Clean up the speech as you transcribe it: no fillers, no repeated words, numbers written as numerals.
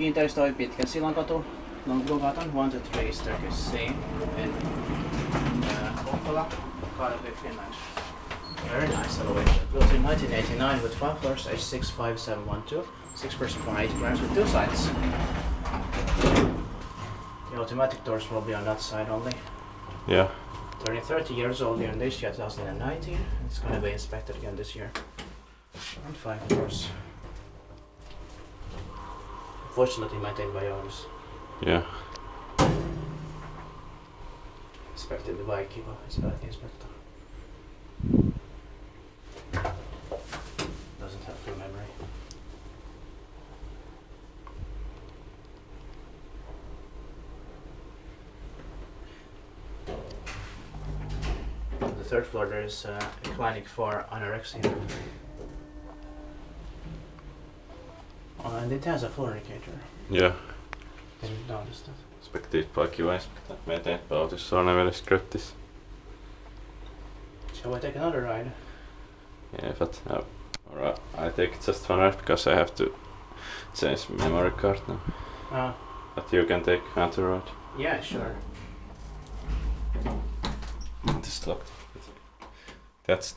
Kiinteistö oli Pitkänsillankatu, Longbogarden, 1-3 Staircase C in Kokkola, Finland. Very nice elevator. Built in 1989 with 5 floors, H65712, 6 person 480 grams with 2 sides. The automatic doors will be on that side only. Yeah. Turning 30 years old here in this year, 2019. It's going to be inspected again this year. And 5 floors. Fortunately maintained by owners. Yeah. Inspected by Kiva, inspector. Doesn't have full memory. On the 3rd floor there is a clinic for anorexia. And it has a floor indicator. Yeah. Didn't notice that. Inspektiivt bara kiva inspektata meitä autossa on vielä scriptis. Shall we take another ride? Yeah, but alright, I take it just one ride because I have to change memory card now. But you can take another ride. Yeah, sure. Just locked. That's